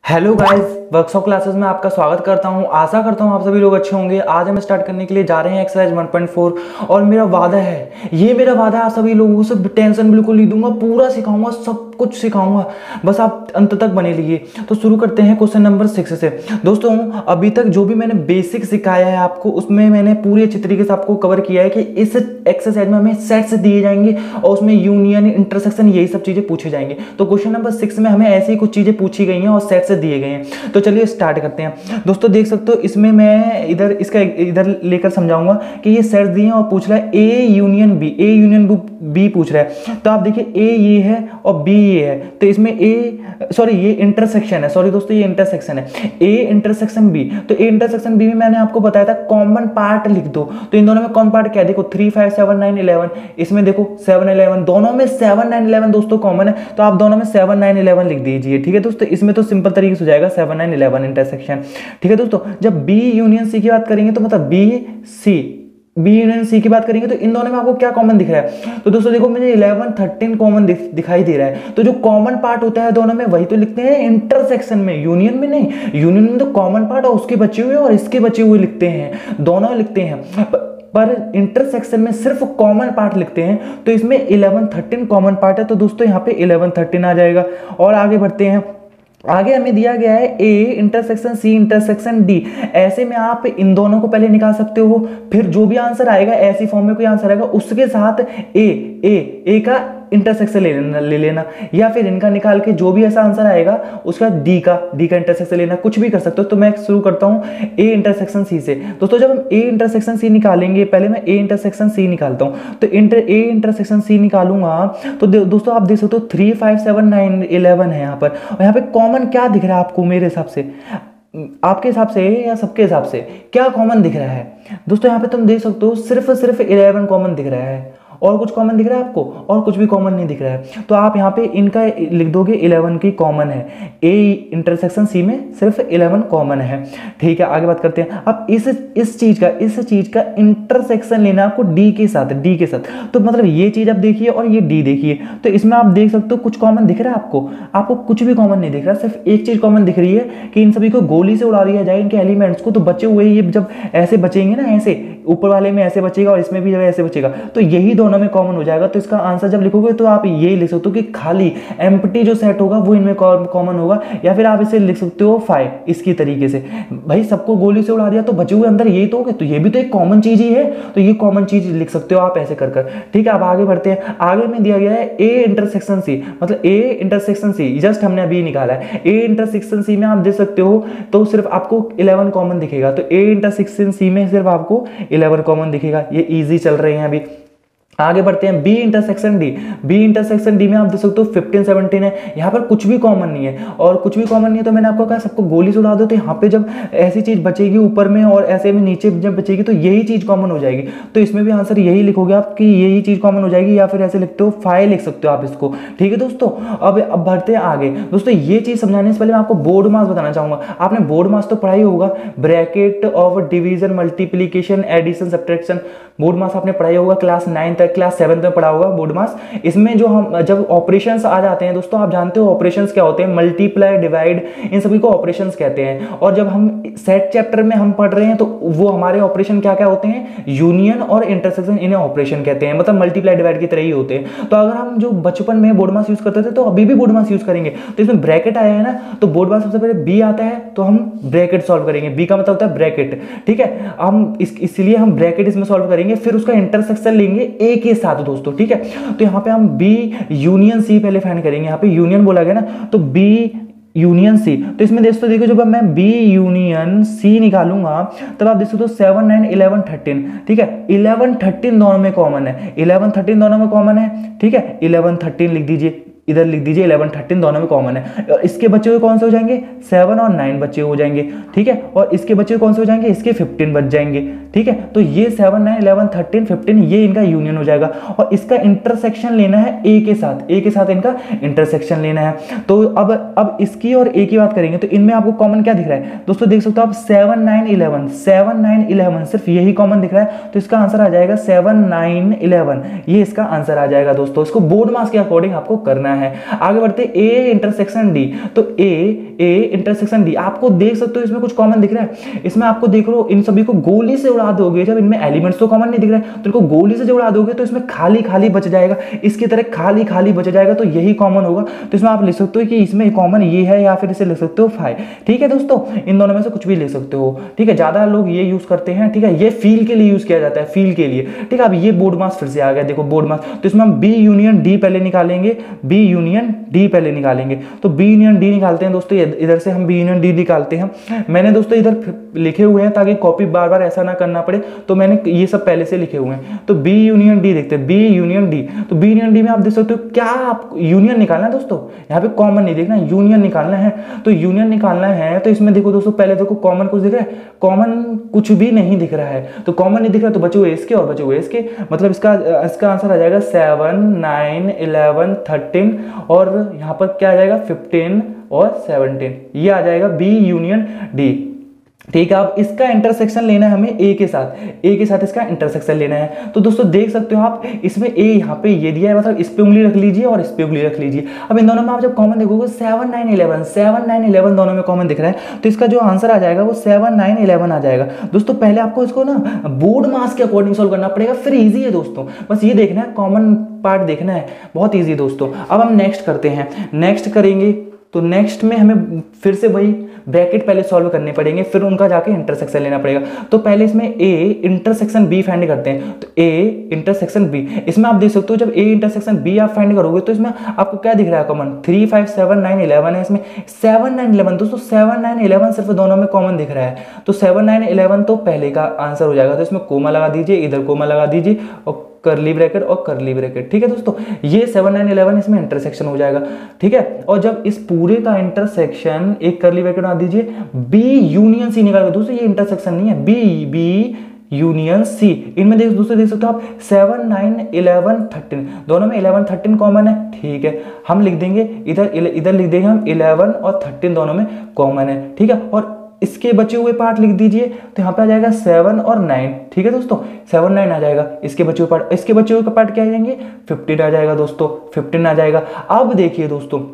Hello guys, workshop classes में आपका स्वागत करता हूं। आशा करता हूं आप सभी लोग अच्छे होंगे। आज हम स्टार्ट करने के लिए जा रहे हैं एक्सरसाइज 1.4 और मेरा वादा है आप सभी लोगों से टेंशन बिल्कुल नहीं दूंगा, पूरा सिखाऊंगा, सब कुछ सिखाऊंगा, बस आप अंत तक बने रहिए। तो शुरू करते हैं क्वेश्चन नंबर 6 से। दोस्तों, अभी तक जो भी मैंने बेसिक सिखाया है आपको, उसमें मैंने पूरी अच्छी तरीके से आपको कवर किया है कि इस एक्सरसाइज में हमें सेट्स दिए जाएंगे और उसमें यूनियन, इंटरसेक्शन, यही सब चीजें पूछे जाएंगे। तो क्वेश्चन नंबर 6 में हमें ऐसी कुछ चीजें पूछी गई हैं और सेट्स दिए गए हैं। तो चलिए स्टार्ट करते हैं। दोस्तों देख सकते हो, इसमें मैं इधर लेकर समझाऊंगा कि ये सेट्स दिए हैं और पूछ रहा है ए यूनियन बी पूछ रहा है। तो आप देखिए, ए ये है और बी ये है, तो इसमें ये इंटरसेक्शन है। सॉरी दोस्तों, ये इंटरसेक्शन है, ए इंटरसेक्शन बी। तो ए इंटरसेक्शन बी में मैंने आपको बताया था कॉमन पार्ट लिख दो। तो इन दोनों में कॉमन पार्ट क्या है? देखो 3 5 7 9 11, इसमें देखो 7 11, दोनों में 7 9 11 दोस्तों कॉमन है, तो आप दोनों में 7 9 11 लिख दीजिए। ठीक है दोस्तों, इसमें तो सिंपल तरीके से हो जाएगा 7 9 11 इंटरसेक्शन। ठीक है दोस्तों, जब बी यूनियन सी की बात करेंगे तो मतलब बी यूनियन सी की बात करेंगे तो इन दोनों में आपको क्या कॉमन दिख रहा है? तो दोस्तों देखो, मुझे 11 13 कॉमन दिखाई दे रहा है। तो जो कॉमन पार्ट होता है दोनों में, वही तो लिखते हैं इंटरसेक्शन में, यूनियन में नहीं। यूनियन में तो कॉमन पार्ट और उसके बचे हुए और इसके बचे हुए लिखते हैं, दोनों लिखते हैं, पर इंटरसेक्शन में सिर्फ कॉमन पार्ट लिखते हैं। तो इसमें 11 13 कॉमन पार्ट है, तो दोस्तों यहाँ पे 11 13 आ जाएगा। और आगे बढ़ते हैं। आगे हमें दिया गया है A intersection C intersection D. ऐसे में आप इन दोनों को पहले निकाल सकते हो, फिर जो भी आंसर आएगा, ऐसी फॉर्म में कोई आंसर आएगा, उसके साथ ए का इंटरसेक्शन ले लेना, या फिर इनका निकाल के जो भी ऐसा आंसर आएगा उसका डी का इंटरसेक्शन लेना, कुछ भी कर सकते हो। तो मैं शुरू करता हूं ए इंटरसेक्शन सी से। दोस्तों जब हम ए इंटरसेक्शन सी निकालेंगे, पहले मैं ए इंटरसेक्शन सी निकालता हूं। तो ए इंटरसेक्शन सी निकालूंगा तो दोस्तों आप देख सकते हो 3 5 7 9 11 है यहाँ पर। और यहाँ पे कॉमन क्या दिख रहा है आपको? मेरे हिसाब से, आपके हिसाब से या सबके हिसाब से क्या कॉमन दिख रहा है? दोस्तों यहाँ पे तुम देख सकते हो सिर्फ 11 कॉमन दिख रहा है। और कुछ कॉमन दिख रहा है आपको? और कुछ भी कॉमन नहीं दिख रहा है। तो आप यहाँ पे इनका लिख दोगे 11 की कॉमन है, ए इंटरसेक्शन सी में सिर्फ 11 कॉमन है। ठीक है, आगे बात करते हैं। अब इस चीज का इंटरसेक्शन लेना आपको डी के साथ। तो मतलब ये चीज आप देखिए और ये डी देखिए, तो इसमें आप देख सकते हो कुछ कॉमन दिख रहा है आपको कुछ भी कॉमन नहीं दिख रहा, सिर्फ एक चीज कॉमन दिख रही है कि इन सभी को गोली से उड़ा दिया जाए, इनके एलिमेंट्स को। तो बचे हुए ये जब ऐसे बचेंगे ना, ऐसे ऊपर वाले में ऐसे बचेगा और इसमें भी जब ऐसे बचेगा, तो यही दोनों में कॉमन हो जाएगा। तो इसका आंसर जब लिखोगे तो आप ये लिख सकते हो कि खाली एम्प्टी जो सेट होगा वो इनमें कॉमन होगा, या फिर आप इसे लिख सकते हो 5 इसकी तरीके से। भाई सबको गोली से उड़ा दिया तो बचे हुए अंदर यही तो होंगे, तो ये भी तो एक कॉमन चीज ही है, तो ये कॉमन चीज लिख सकते हो आप ऐसे कर। ठीक है, अब आगे बढ़ते हैं। आगे में दिया गया है ए इंटरसेक्शन सी, मतलब ए इंटरसेक्शन सी जस्ट हमने अभी निकाला है। ए इंटरसेक्शन सी में आप देख सकते हो तो सिर्फ आपको 11 कॉमन दिखेगा। तो ए इंटरसेक्शन सी में सिर्फ आपको 11 कॉमन दिखेगा। ये इजी चल रहे हैं अभी। आगे बढ़ते हैं। बी इंटरसेक्शन डी में आप देख सकते हो 15 17 है, यहाँ पर कुछ भी कॉमन नहीं है। और कुछ भी कॉमन नहीं है तो मैंने आपको कहा सबको गोली से उड़ा दो, तो यहाँ पे जब ऐसी चीज बचेगी ऊपर में और ऐसे में नीचे जब बचेगी तो यही चीज कॉमन हो जाएगी। तो इसमें भी आंसर यही लिखोगे आप कि यही चीज कॉमन हो जाएगी, या फिर ऐसे लिखते हो 5 लिख सकते हो आप इसको। ठीक है दोस्तों, अब बढ़ते हैं आगे। दोस्तों ये चीज समझाने से पहले मैं आपको बोर्ड मास बताना चाहूंगा। आपने बोर्ड मास तो पढ़ा ही होगा, bracket of division, multiplication, addition, subtraction, BODMAS आपने पढ़ा ही होगा क्लास 9 तक, क्लास 7 में पढ़ा होगा बोर्ड मास। इसमें जो हम जब ऑपरेशंस आ जाते हैं दोस्तों, आप जानते हो ऑपरेशंस क्या होते हैं? मल्टीप्लाई, डिवाइड, इन सभी को ऑपरेशंस कहते हैं। और जब हम सेट चैप्टर में हम पढ़ रहे हैं तो वो हमारे ऑपरेशन क्या क्या होते हैं? यूनियन और इंटरसेक्शन, इन्हें ऑपरेशन कहते हैं, मतलब मल्टीप्लाई डिवाइड की तरह ही होते हैं। तो अगर हम जो बचपन में बोर्ड मास यूज करते थे तो अभी भी बोर्ड मास यूज करेंगे। तो इसमें ब्रैकेट आया है ना, तो बोर्ड मास सबसे पहले बी आता है तो हम ब्रैकेट सॉल्व करेंगे। बी का मतलब होता है ब्रैकेट। ठीक है, हम इसलिए हम ब्रैकेट इसमें सॉल्व करेंगे, फिर उसका इंटरसेक्शन लेंगे ए के साथ दोस्तों। ठीक है, तो यहाँ पे हम बी यूनियन सी पहले फाइंड करेंगे। यहाँ पे यूनियन बोला गया ना, तो बी यूनियन सी। तो इसमें दोस्तों देखो, जब मैं बी यूनियन सी निकालूंगा तब आप देख सकते हो 7 9 11 13। ठीक है, 11 13 दोनों में कॉमन है, 11 13 दोनों में कॉमन है। ठीक है, 11 13 लिख दीजिए, इधर लिख दीजिए 11 13 दोनों में कॉमन है। और इसके बच्चे हुए कौन से हो जाएंगे? 7 और 9 बच्चे हो जाएंगे। ठीक है, और इसके बच्चे कौन से हो जाएंगे? इसके 15 बच जाएंगे। ठीक है, तो ये 7 9 11 13 15 ये इनका यूनियन हो जाएगा। और इसका इंटरसेक्शन लेना है ए के साथ इनका इंटरसेक्शन लेना है। तो अब इसकी और ए की बात करेंगे तो इनमें आपको कॉमन क्या दिख रहा है? दोस्तों देख सकते हो आप 7 9 11 सिर्फ यही कॉमन दिख रहा है। तो इसका आंसर आ जाएगा 7 9 11, ये इसका आंसर आ जाएगा दोस्तों। इसको बोर्ड मास के अकॉर्डिंग आपको करना है। है। आगे बढ़ते ए इंटरसेक्शन डी, तो ए इंटरसेक्शन डी आपको देख सकते हो इसमें कुछ कॉमन दिख रहा है। इसमें आपको देख रहे हो इन सभी को गोली से उड़ा दोगे, जब इनमें एलिमेंट्स तो कॉमन नहीं दिख रहा है तो इनको गोली से जो उड़ा दोगे तो इसमें खाली खाली बच जाएगा, इसकी तरह खाली खाली बच जाएगा, तो यही कॉमन होगा। तो इसमें आप लिख सकते हो कि इसमें कॉमन ये है या फिर इसे लिख सकते हो 5। ठीक है दोस्तों, इन दोनों में से कुछ भी ले सकते हो। ठीक है, ज्यादा लोग ये यूज करते हैं। ठीक है, ये फील के लिए यूज किया जाता है, फील के लिए। ठीक है, अब ये बोर्ड मास फिर से आ गया, देखो बोर्ड मास। तो इसमें हम बी यूनियन डी पहले निकालेंगे, बी यूनियन डी पहले निकालेंगे। तो बी यूनियन डी निकालते हैं दोस्तों, इधर से हम बी यूनियन डी निकालते हैं। मैंने दोस्तों इधर लिखे हुए हैं ताकि कॉपी बार बार ऐसा ना करना पड़े, तो मैंने ये सब पहले से लिखे हुए हैं। तो बी यूनियन डी देखते हैं, बी यूनियन डी। तो बी यूनियन डी में आप देख सकते हो क्या आप यूनियन निकालना है दोस्तों, यहाँ पे कॉमन नहीं देखना, यूनियन निकालना है। तो यूनियन निकालना है तो इसमें देखो दोस्तों, पहले देखो कॉमन कुछ दिख रहा है, कॉमन कुछ भी नहीं दिख रहा है। तो कॉमन नहीं दिख रहा तो बचे हुए इसके और बचे हुए इसके, मतलब इसका आंसर आ जाएगा 7 9 11 13 और यहाँ पर क्या आ जाएगा 15 और 17, ये आ जाएगा बी यूनियन डी। ठीक है, अब इसका इंटरसेक्शन लेना है हमें ए के साथ, ए के साथ इसका इंटरसेक्शन लेना है। तो दोस्तों देख सकते हो आप इसमें ए यहाँ पे ये दिया है, मतलब इस पे उंगली रख लीजिए और इस पे उंगली रख लीजिए। अब इन दोनों में आप जब कॉमन देखोगे 7 9 11, 7 9 11 दोनों में कॉमन दिख रहा है, तो इसका जो आंसर आ जाएगा वो 7 9 11 आ जाएगा। दोस्तों पहले आपको इसको ना बोर्ड मास के अकॉर्डिंग सोल्व करना पड़ेगा, फिर ईजी है दोस्तों, बस ये देखना है, कॉमन पार्ट देखना है, बहुत ईजी दोस्तों। अब हम नेक्स्ट करते हैं, नेक्स्ट करेंगे तो नेक्स्ट में हमें फिर से वही ब्रैकेट पहले सॉल्व करने पड़ेंगे, फिर उनका जाके इंटरसेक्शन लेना पड़ेगा। तो पहले इसमें ए इंटरसेक्शन बी फाइंड करते हैं। तो ए इंटरसेक्शन बी, इसमें आप देख सकते हो जब ए इंटरसेक्शन बी आप फाइंड करोगे तो इसमें आपको क्या दिख रहा है कॉमन, 3 5 7 9 11 है। इसमें 7 9 11 दोस्तों 7 9 11 सिर्फ दोनों में कॉमन दिख रहा है, तो 7 9 11 तो पहले का आंसर हो जाएगा। तो इसमें कोमा लगा दीजिए, इधर कोमा लगा दीजिए और करली ब्रैकेट और करली ब्रैकेट। ठीक है दोस्तों, ये 7 9 11 इसमें इंटरसेक्शन हो जाएगा। ठीक है, और जब इस पूरे का इंटरसेक्शन एक करली ब्रैकेट बना दीजिए, बी यूनियन सी निकाल दोस्तों, ये इंटरसेक्शन नहीं है, बी यूनियन सी। इनमें दोस्तों देख सकते हो आप 7 9 11 13 दोनों में 11 13 कॉमन है। ठीक है, हम लिख देंगे इधर लिख देंगे हम 11 और 13 दोनों में कॉमन है। ठीक है, और इसके बचे हुए पार्ट लिख दीजिए, तो यहाँ पे आ जाएगा 7 और 9। ठीक है दोस्तों, 7 9 आ जाएगा। इसके बचे हुए पार्ट, इसके बचे हुए पार्ट क्या आ जाएंगे, 15 आ जाएगा दोस्तों, 15 आ जाएगा। अब देखिए दोस्तों,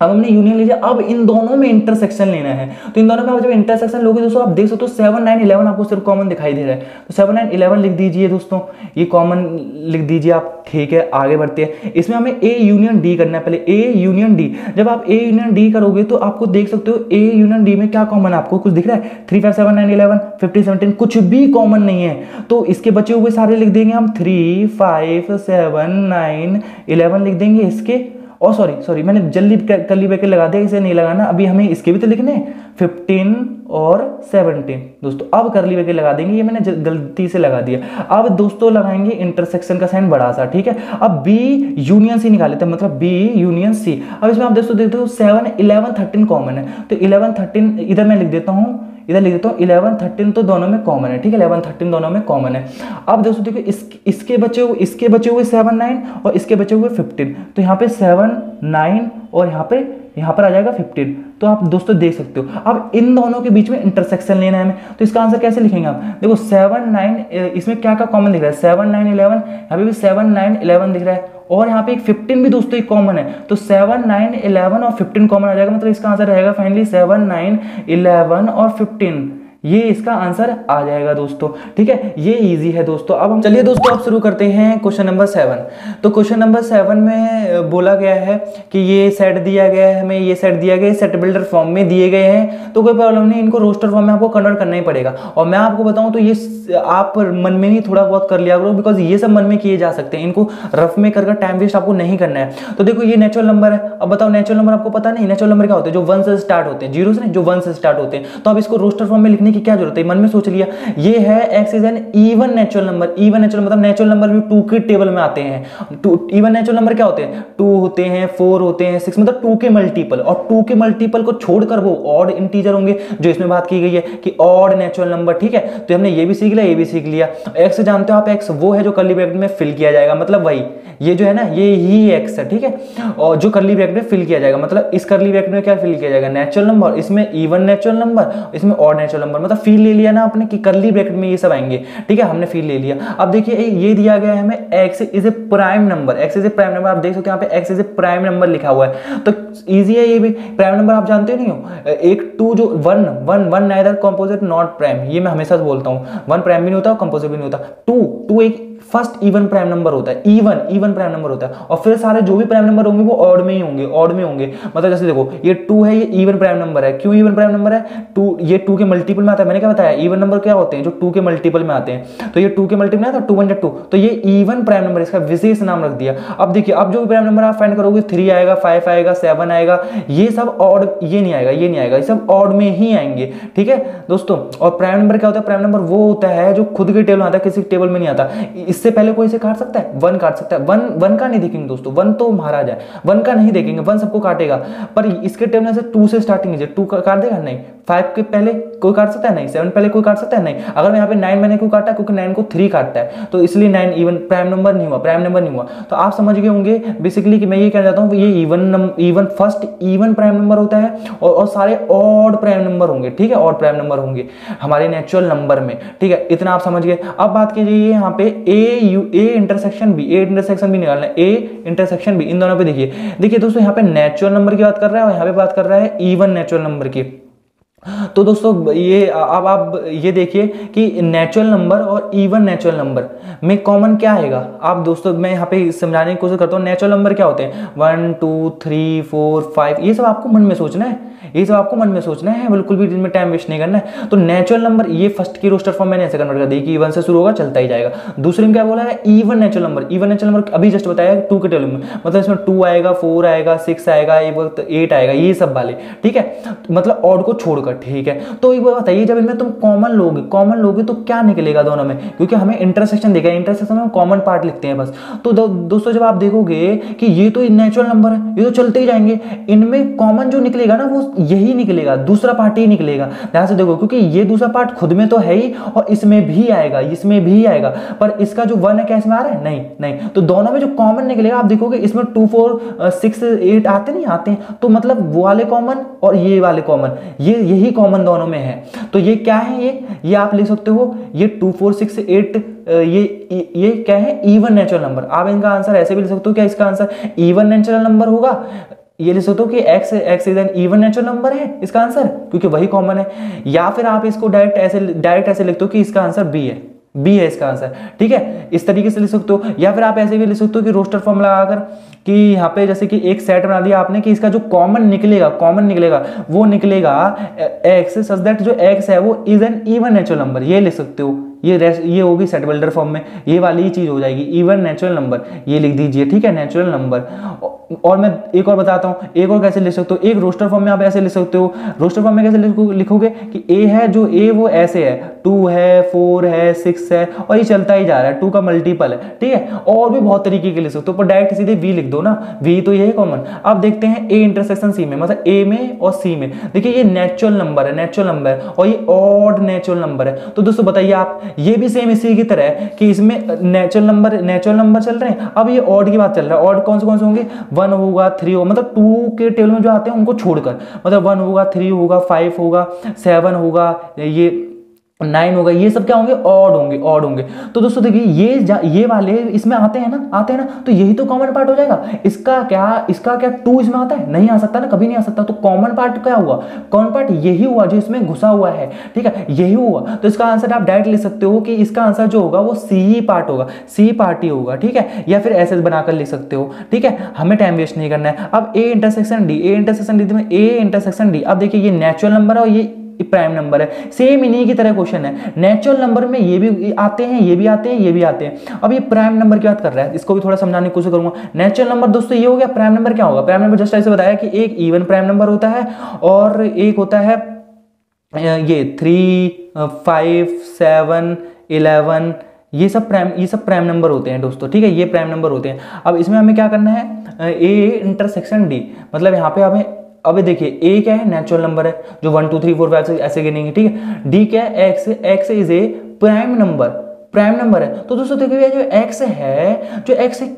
अब हमने यूनियन लीजिए, अब इन दोनों में इंटरसेक्शन लेना है। तो इन दोनों में आप जब इंटरसेक्शन लोगे दोस्तों, आप देख सकते हो 7 9 11 आपको सिर्फ कॉमन दिखाई दे रहा है, तो 7 9 11 लिख दीजिए दोस्तों, ये कॉमन लिख दीजिए आप। ठीक है, आगे बढ़ते हैं। इसमें हमें ए यूनियन डी करना है, पहले ए यूनियन डी। जब आप ए यूनियन डी करोगे तो आपको देख सकते हो ए यूनियन डी में क्या कॉमन है, आपको कुछ दिख रहा है, 3 5 7 9 11 15 17 कुछ भी कॉमन नहीं है। तो इसके बचे हुए सारे लिख देंगे हम, 3 5 7 9 11 लिख देंगे इसके। और सॉरी मैंने जल्दी करली ब्रैकेट लगा दिया, इसे नहीं लगाना, अभी हमें इसके भी तो लिखने हैं, 15 और 17 दोस्तों। अब करली ब्रैकेट लगा देंगे, ये मैंने गलती से लगा दिया। अब दोस्तों लगाएंगे इंटरसेक्शन का साइन बड़ा सा। ठीक है, अब बी यूनियन सी निकाल लेते हैं, मतलब बी यूनियन सी। अब इसमें आप दोस्तों देखते हो 7 11 13 कॉमन है, तो 11 13 इधर मैं लिख देता हूँ, इधर लिख देता हूँ 11 13 तो दोनों में कॉमन है। ठीक है, 11 13 दोनों में कॉमन है। अब दोस्तों देखो इसके बचे हुए 7 9 और इसके बचे हुए 15, तो यहाँ पे 7 9 और यहाँ पर आ जाएगा 15। तो आप दोस्तों देख सकते हो, अब इन दोनों के बीच में इंटरसेक्शन लेना है हमें। तो इसका आंसर कैसे लिखेंगे आप, देखो 7 9 इसमें क्या क्या कॉमन दिख रहा है, 7 9 11, यहाँ पे भी 7 9 11 दिख रहा है, और यहाँ पे एक 15 भी दोस्तों एक कॉमन है। तो 7 9 11 और 15 कॉमन आ जाएगा, मतलब इसका आंसर रहेगा फाइनली 7 9 11 और 15, ये इसका आंसर आ जाएगा दोस्तों। ठीक है, ये इजी है दोस्तों। अब हम चलिए दोस्तों अब शुरू करते हैं क्वेश्चन नंबर 7। तो क्वेश्चन नंबर 7 में बोला गया है कि ये सेट दिया गया है हमें, ये सेट दिया गया है, सेट बिल्डर फॉर्म में दिए गए हैं, तो कोई प्रॉब्लम नहीं, इनको रोस्टर फॉर्म में आपको कन्वर्ट करना ही पड़ेगा। और मैं आपको बताऊं तो ये आप मन में ही थोड़ा बहुत कर लिया करो, बिकॉज ये सब मन में किए जा सकते हैं, इनको रफ में कर टाइम वेस्ट आपको नहीं करना है। तो देखो ये नेचुरल नंबर है। अब बताओ नेचुरल नंबर आपको पता नहीं, नेचुरल नंबर क्या होते हैं, जो 1 से स्टार्ट होते हैं, 0 से नहीं, जो 1 से स्टार्ट होते हैं। तो अब इसको रोस्टर फॉर्म में लिखने की क्या जरूरत है, मन में सोच लिया, ये है x is an even natural number. Even natural मतलब नेचुरल नंबर भी 2 के टेबल में आते हैं। इवन नेचुरल नंबर क्या होते हैं, 2 होते हैं, 4 होते हैं, 6 मतलब 2 के मल्टीपल, और 2 के मल्टीपल को छोड़कर वो ऑड इंटीजर होंगे, जो इसमें बात की गई है कि ऑड नेचुरल नंबर। ठीक है, तो हमने ये भी सीख लिया, ये भी सीख लिया। x जानते हो आप, x वो है जो कर्ली ब्रैकेट में फिल किया जाएगा, मतलब वही ये जो है ना, ये ही x है। ठीक है, और जो कर्ली ब्रैकेट में फिल किया जाएगा, मतलब इस कर्ली ब्रैकेट में क्या फिल किया जाएगा, नेचुरल नंबर, इसमें इवन नेचुरल नंबर, इसमें ऑड नेचुरल नंबर, नंबर, मतलब फील ले लिया ना आपने कि करली ब्रैकेट में ये सब आएंगे, ठीक है, हमने फील ले लिया। अब देखिए ये दिया गया है हमें x is a prime number, x is a prime number, आप देख सकते हो यहाँ पे x is a prime number लिखा हुआ है, तो इजी है ये भी। प्राइम नंबर आप जानते नहीं हो, एक 2 जो 1 नाइदर कंपोजिट नॉट प्राइम, ये मैं हमेशा बोलता हूँ, 1 प्राइम भी नहीं होता, कंपोजिट भी नहीं होता, 2 एक फर्स्ट इवन प्राइम नंबर होता है, इवन प्राइम नंबर होता है, और फिर सारे जो भी प्राइम नंबर होंगे वो ऑड में ही होंगे, ऑड में होंगे। मतलब जैसे देखो ये 2 है, ये इवन प्राइम नंबर है, क्यों इवन प्राइम नंबर है, 2 ये 2 के मल्टीपल में आता है, मैंने क्या बताया, इवन नंबर क्या होते हैं जो 2 के मल्टीपल में आते हैं, तो ये 2 के मल्टीपल में आता है, 2 1 2, तो ये इवन प्राइम नंबर, इसका विशेष नाम रख दिया। अब देखिए अब जो भी प्राइम नंबर आप फाइंड करोगे, 3 आएगा, 5 आएगा, 7 आएगा, ये सब ऑड, ये नहीं आएगा, ये नहीं आएगा, ये सब ऑड में ही आएंगे, ठीक है दोस्तों। और प्राइम नंबर क्या होता है, प्राइम नंबर वो होता है जो खुद के टेबल में आता है, किसी टेबल में नहीं आता। इससे पहले कोई से काट सकता है, 1 काट सकता है, 1 का नहीं देखेंगे दोस्तों, 1 तो महाराज है, 1 का नहीं देखेंगे, 1 सबको काटेगा, पर इसके टेबल में से 2 से स्टार्टिंग है, 2 काट देगा नहीं, 5 के पहले कोई काट सकता है नहीं, 7 पहले कोई काट सकता है नहीं। अगर मैं यहाँ पे 9 मैंने क्यों काटा, क्योंकि 9 को 3 काटता है, तो इसलिए 9 इवन प्राइम नंबर नहीं हुआ, प्राइम नंबर नहीं हुआ। तो आप समझ गए होंगे बेसिकली कि मैं ये कहना चाहता हूँ, ये even first even prime number होता है, और सारे ऑड प्राइम नंबर होंगे, ठीक है, ऑड प्राइम नंबर होंगे हमारे नेचुरल नंबर में, ठीक है, इतना आप समझ गए। अब बात कीजिए यहाँ पे A intersection B, A intersection B निकालना है, ए इंटरसेक्शन बी, इन दोनों पे देखिए दोस्तों, यहाँ पे नेचुरल नंबर की बात कर रहा है और यहाँ पे बात कर रहा है इवन नेचुरल नंबर की। तो दोस्तों ये अब आप ये देखिए कि नेचुरल नंबर और इवन नेचुरल नंबर में कॉमन क्या आएगा। आप दोस्तों मैं यहाँ पे समझाने की कोशिश करता हूँ, नेचुरल नंबर क्या होते हैं, 1 2 3 4 5, ये सब आपको मन में सोचना है, ये सब आपको मन में सोचना है, बिल्कुल भी इनमें टाइम वेस्ट नहीं करना है। तो नेचुरल नंबर, ये फर्स्ट की रोस्टर फॉर्म मैंने ऐसे कन्वर्ट कर दी कि 1 से शुरू होगा चलता ही जाएगा। दूसरे में क्या बोला है, even natural number, even natural number अभी जस्ट बताया 2 के टेबल में, मतलब इसमें 2 आएगा, 4 आएगा, 6 आएगा, एक वक्त 8 आएगा, ये सब वाले, ठीक है, मतलब ऑड को छोड़कर, ठीक है। तो एक बात बताइए, जब इनमें तुम कॉमन लोगे तो क्या निकलेगा दोनों में, क्योंकि हमें इंटरसेक्शन देखा, इंटरसेक्शन में कॉमन पार्ट लिखते हैं बस। तो दोस्तों जब आप देखोगे कि ये तो नेचुरल नंबर है, ये तो चलते ही जाएंगे, इनमें कॉमन जो निकलेगा ना वो यही निकलेगा, दूसरा पार्ट ही निकलेगा। ध्यान से देखो, क्योंकि ये दूसरा पार्ट खुद में तो है ही और इसमें भी आएगा, इसमें भी आएगा, पर इसका जो 1 है क्या इसमें आ रहा है, नहीं। तो दोनों में जो कॉमन निकलेगा आप देखोगे, इसमें 2 4 6 8 आते नहीं आते हैं, तो मतलब वो वाले कॉमन और ये वाले कॉमन, यही कॉमन दोनों में है। तो ये क्या है, ये आप लिख सकते हो, ये 2 4 6 8 ये क्या है, इवन नेचुरल नंबर। आप इनका आंसर ऐसे भी लिख सकते हो, क्या इसका आंसर इवन नेचुरल नंबर होगा, ये लिख सकते हो कि x is an even natural number है इसका आंसर, क्योंकि वही कॉमन है। या फिर आप इसको डायरेक्ट ऐसे लिखते हो कि इसका आंसर बी है इसका आंसर, ठीक है, इस तरीके से लिख सकते हो। या फिर आप ऐसे भी लिख सकते हो कि रोस्टर फॉर्म लगाकर कि यहाँ पे जैसे कि एक सेट बना दिया आपने कि इसका जो कॉमन निकलेगा वो निकलेगा x, सच दैट जो x है वो is an even natural number, ये लिख सकते हो। ये होगी सेट बिल्डर फॉर्म में, ये वाली ही चीज हो जाएगी, इवन नेचुरल नंबर, ये लिख दीजिए, ठीक है, नेचुरल नंबर। और मैं एक और बताता हूँ, एक और कैसे लिख सकते हो, एक रोस्टर फॉर्म में आप ऐसे लिख सकते हो। रोस्टर फॉर्म में कैसे लिखोगे कि ए है, जो ए वो ऐसे है, 2 है, 4 है, 6 है, और ये चलता ही जा रहा है, 2 का मल्टीपल है, ठीक है। और भी बहुत तरीके के लिख सकते हो, पर डायरेक्ट सीधे वी लिख दो ना, वी तो ये है कॉमन। अब देखते हैं ए इंटरसेक्शन सी में, मतलब ए में और सी में, देखिए ये नेचुरल नंबर है और ये ऑड नेचुरल नंबर है। तो दोस्तों बताइए आप, ये भी सेम इसी की तरह है कि इसमें नेचुरल नंबर चल रहे हैं। अब ये ऑड की बात चल रहा है, ऑड कौन से होंगे, 1 होगा, 3 होगा, मतलब 2 के टेबल में जो आते हैं उनको छोड़कर, मतलब 1 होगा, 3 होगा, 5 होगा, 7 होगा, ये 9 होगा, ये सब क्या होंगे, ऑड होंगे। तो दोस्तों देखिए ये वाले इसमें आते हैं ना, तो यही तो कॉमन पार्ट हो जाएगा। इसका क्या 2 इसमें आता है, नहीं आ सकता ना, कभी नहीं आ सकता। तो कॉमन पार्ट क्या हुआ, कॉमन पार्ट यही हुआ जो इसमें घुसा हुआ है, ठीक है, यही हुआ। तो इसका आंसर आप डायरेक्ट लिख सकते हो कि इसका आंसर जो होगा वो सी पार्ट होगा, सी पार्ट ही होगा, ठीक है। या फिर ऐसे बनाकर लिख सकते हो, ठीक है, हमें टाइम वेस्ट नहीं करना है। अब ए इंटरसेक्शन डी, अब देखिए ये नेचुरल नंबर है और ये प्राइम नंबर है, सेम इन्हीं की तरह क्वेश्चन है। नेचुरल नंबर में ये भी आते हैं, ये भी आते हैं। अब ये प्राइम नंबर की बात कर रहा है, इसको भी थोड़ा समझाने की कोशिश करूंगा। नेचुरल नंबर दोस्तों ये हो गया, प्राइम नंबर क्या होगा, प्राइम नंबर जस्ट ऐसे बताया कि एक इवन प्राइम नंबर होता है और एक होता है ये 3 5 7 11, ये सब प्राइम नंबर होते हैं दोस्तों, ठीक है, ये प्राइम नंबर होते हैं। अब इसमें हमें क्या करना है, ए इंटरसेक्शन डी, मतलब यहाँ पे हमें, अब देखिए ए क्या है, नेचुरल नंबर है जो 1 2 3 4 5 ऐसे गिनेंगे, ठीक है। डी क्या है, x is a prime number है। तो दोस्तों देखिए जो x है,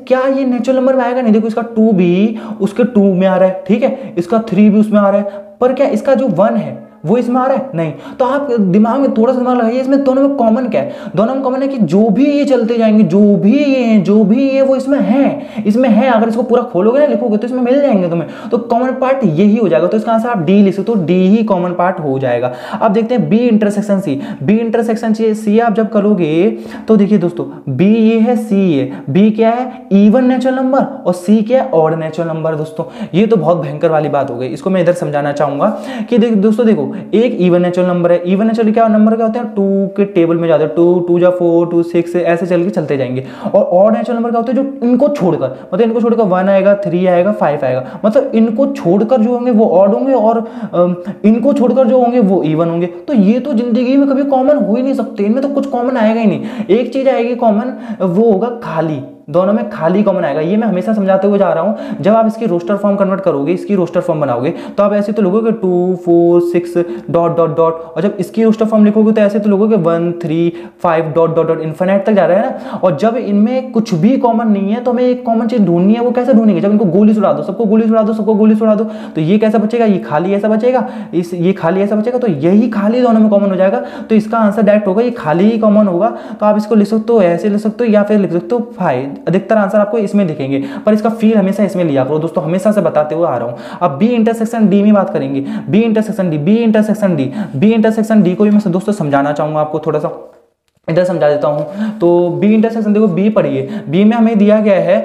क्या ये नेचुरल नंबर में आएगा, नहीं, देखो इसका 2 भी उसके 2 में आ रहा है, ठीक है, इसका 3 भी उसमें आ रहा है, पर क्या इसका जो 1 है वो इसमें आ रहा है नहीं। तो आप दिमाग में थोड़ा सा दिमाग लगाइए, इसमें दोनों में कॉमन क्या है? दोनों में कॉमन है कि जो भी ये चलते जाएंगे, जो भी ये हैं, जो भी ये वो इसमें है। अगर इसको पूरा खोलोगे ना, लिखोगे तो इसमें मिल जाएंगे तुम्हें। तो कॉमन पार्ट यही हो जाएगा। तो इसका आंसर आप डी लिख सकते हो, डी ही कॉमन पार्ट हो जाएगा। अब देखते हैं B intersection C. B intersection C आप जब करोगे तो देखिए दोस्तों, बी ये है, सी ये। बी क्या है? इवन नेचुरल नंबर, और सी क्या है? Odd natural number. दोस्तों ये तो बहुत भयंकर वाली बात हो गई। इसको मैं इधर समझाना चाहूंगा कि दोस्तों देखो, एक इवन नेचुरल नंबर है। इवन नेचुरल क्या नंबर क्या होते हैं? 2 के टेबल में जाते हैं, 2 जा 4, 2 6 ऐसे चलते जाएंगे। और ऑड नेचुरल नंबर क्या होते हैं? जो इनको छोड़कर, मतलब इनको छोड़कर 1 आएगा, 3 आएगा, 5 आएगा, मतलब इनको छोड़कर जो होंगे वो ऑड होंगे, और इनको छोड़कर जो होंगे वो इवन होंगे। तो ये तो जिंदगी में कभी कॉमन हो ही नहीं सकते, इनमें तो कुछ कॉमन आएगा ही नहीं। एक चीज आएगी कॉमन, वो होगा खाली। दोनों में खाली कॉमन आएगा। ये मैं हमेशा समझाते हुए जा रहा हूं। जब आप इसकी रोस्टर फॉर्म कन्वर्ट करोगे, इसकी रोस्टर फॉर्म बनाओगे, तो आप ऐसे तो लिखोगे 2 4 6 डॉट डॉट डॉट, और जब इसकी रोस्टर फॉर्म लिखोगे तो ऐसे तो लिखोगे 1 3 5 डॉट डॉट डॉट, इन्फिनिट तक जा रहा है ना। और जब इनमें कुछ भी कॉमन नहीं है तो हमें एक कॉमन चीज ढूंढनी है। वो कैसे ढूंढेंगे? जब इनको गोली सुड़ा दो, सबको गोली सुड़ा दो, सबको गोली सुड़ा दो, तो ये कैसा बचेगा? ये खाली ऐसा बचेगा, ये खाली ऐसा बचेगा। तो यही खाली दोनों में कॉमन हो जाएगा। तो इसका आंसर डायरेक्ट होगा, ये खाली ही कॉमन होगा। तो आप इसको लिख सकते हो, ऐसे लिख सकते हो, या फिर लिख सकते हो 5। अधिकतर आंसर इसमें दिखेंगे, पर इसका फील हमेशा इसमें लिया करो दोस्तों, हमेशा से बताते हुए आ रहा हूं। अब बी इंटरसेक्शन डी में बात करेंगे। B intersection D, B intersection D, B intersection D को भी मैं दोस्तों समझाना चाहूंगा आपको, थोड़ा सा इधर समझा देता हूं। तो बी इंटरसेक्शन देखो, बी पढ़िए। बी में हमें दिया गया है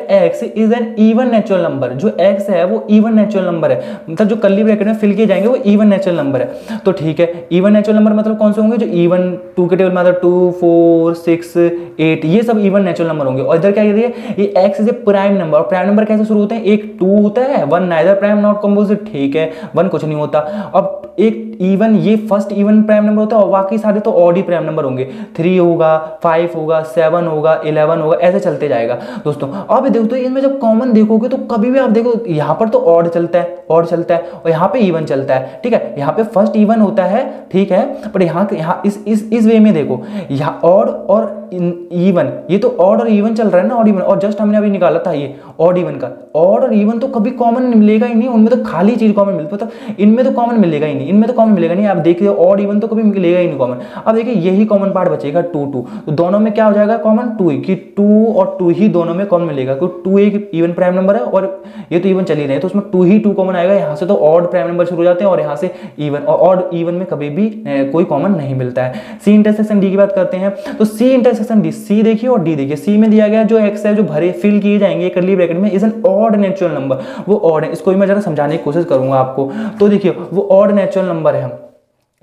x is an even natural number. जो x है वो इवन नेचुरल नंबर है, मतलब जो कर्ली ब्रैकेट में फिल किए जाएंगे वो इवन नेचुरल नंबर है। तो ठीक है, इवन नेचुरल नंबर मतलब कौन से होंगे? जो इवन 2 के टेबल में आता है, 2 4 6 8, ये सब इवन नेचुरल नंबर होंगे। और इधर क्या है? ये x is a prime number. और प्राइम नंबर कैसे शुरू होते हैं? एक 2 होता है, 1 नाइदर प्राइम नॉट कंपोजिट, ठीक है, 1 कुछ नहीं होता। अब एक इवन, ये फर्स्ट इवन प्राइम नंबर होता है, और बाकी सारे तो ऑड ही प्राइम नंबर होंगे। 3 होगा, 5 होगा, 7 होगा, 11 होगा, ऐसे चलते जाएगा दोस्तों। अब देखो, इनमें जब कॉमन देखोगे तो कभी भी आप देखो, यहाँ पर तो ऑड चलता है, और यहाँ पे इवन चलता है, ठीक है। यहाँ पे फर्स्ट इवन होता है, ठीक है, पर यहाँ इस वे में देखो, यहाँ ऑड और इवन, ये तो ऑड और इवन चल रहा है ना, ऑड इवन। और जस्ट हमने अभी निकाला था ये ऑड इवन का। ऑड और इवन तो कभी कॉमन मिलेगा ही नहीं, उनमें तो खाली चीज कॉमन मिलती है, मतलब इनमें तो कॉमन मिलेगा ही नहीं, इनमें तो कॉमन मिलेगा नहीं। आप देखिए ऑड इवन तो कभी मिलेगा ही नहीं कॉमन। अब देखिए यही कॉमन पार्ट बचेगा 2 2, तो दोनों में क्या हो जाएगा कॉमन? 2 ही, कि 2 और 2 ही दोनों में कॉमन मिलेगा, क्योंकि 2 एक इवन प्राइम नंबर है और ये तो इवन चल ही रहे हैं, तो उसमें 2 ही 2 कॉमन आएगा। यहाँ से तो ऑड प्राइम नंबर शुरू हो जाते हैं, और यहाँ से इवन, और ऑड इवन में कभी भी कोई कॉमन नहीं मिलता है। सी इंटरसेक्शन डी की बात करते हैं, तो सी इंटरसेक्शन डी, सी देखिए और डी देखिए। सी में दिया गया जो x है, जो भरे फिल किए जाएंगे कर्ली ब्रैकेट में, is an odd natural number. वो ऑड है, इसको भी मैं जरा समझाने की कोशिश करूंगा आपको। तो देखिए वो ऑड नेचुरल नंबर है,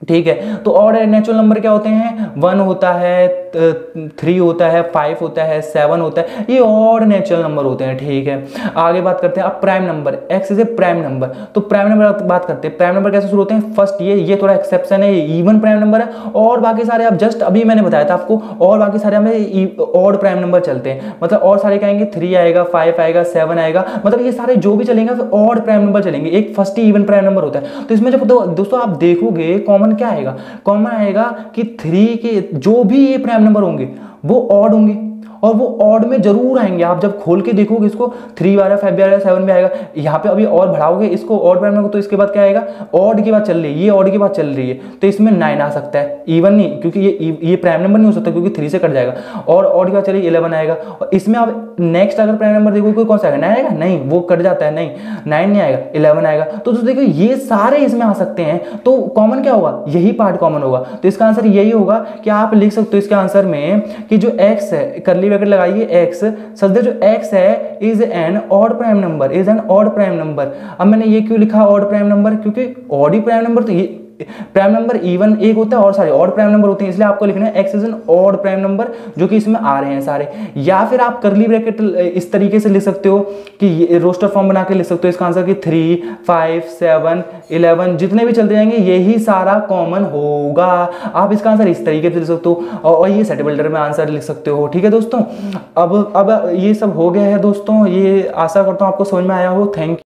ठीक है। तो ऑड नेचुरल नंबर क्या होते हैं? 1 होता है, 3 होता है, 5 होता है, 7 होता है, ये ऑड नेचुरल नंबर होते हैं, ठीक है। आगे बात करते हैं अब prime number, x is a prime number. तो प्राइम नंबर बात करते हैं, प्राइम नंबर कैसे शुरू होते हैं? फर्स्ट ये थोड़ा एक्सेप्शन है, ये इवन प्राइम नंबर है, और बाकी सारे आप जस्ट अभी मैंने बताया था आपको, और बाकी सारे हमें ऑड प्राइम नंबर चलते हैं, मतलब और सारे कहेंगे 3 आएगा, 5 आएगा, 7 आएगा, मतलब ये सारे जो भी चलेंगे ऑड प्राइम नंबर चलेंगे। एक फर्स्ट ही इवन प्राइम नंबर होता है। तो इसमें जब दोस्तों आप देखोगे कॉमन क्या आएगा? कॉमन आएगा कि 3 के जो भी ये प्राइम नंबर होंगे वो ऑड होंगे, और वो ऑड में जरूर आएंगे। आप जब खोल के देखोगे इसको, 3 भी आ रहा है, 5 भी आ रहा है, 7 भी आएगा। यहाँ पे अभी और बढ़ाओगे इसको ऑड प्राइम नंबर, तो इसके बाद क्या आएगा? ऑड की बात चल रही है, ये ऑड की बात चल रही है, तो इसमें 9 आ सकता है, इवन नहीं, क्योंकि ये प्राइम नंबर नहीं हो सकता, क्योंकि 3 से कट जाएगा। और ऑड की बात चल रही है, 11 आएगा। और इसमें आप नेक्स्ट अगर प्राइम नंबर देखोगे कौन सा आएगा? 9 आएगा? नहीं, वो कट जाता है, नहीं 9 नहीं आएगा, 11 आएगा। तो दोस्तों देखो ये सारे इसमें आ सकते हैं, तो कॉमन क्या होगा? यही पार्ट कॉमन होगा। तो इसका आंसर यही होगा कि आप लिख सकते हो इसके आंसर में कि जो x है, कर्ली ब्रैकेट लगाइए, x सदस्य जो x है is an odd prime number, is an odd prime number. अब मैंने ये क्यों लिखा ऑड प्राइम नंबर? क्योंकि ऑड ही प्राइम नंबर, तो ये प्राइम नंबर इवन एक होता है और सारे ऑड प्राइम नंबर होते हैं, इसलिए आपको लिखना है x is an odd prime number, जो कि इसमें आ रहे हैं सारे। या फिर आप कर्ली ब्रैकेट इस तरीके से लिख सकते हो कि रोस्टर फॉर्म बना के लिख सकते हो इसका आंसर कि 3 5 7 11 जितने भी चलते जाएंगे यही सारा कॉमन होगा। आप इसका आंसर इस तरीके से लिख सकते हो, और ये सेट बिल्डर में आंसर लिख सकते हो, ठीक है दोस्तों। अब ये सब हो गया है दोस्तों, ये आशा करता हूँ आपको समझ में आया हो। Thank you.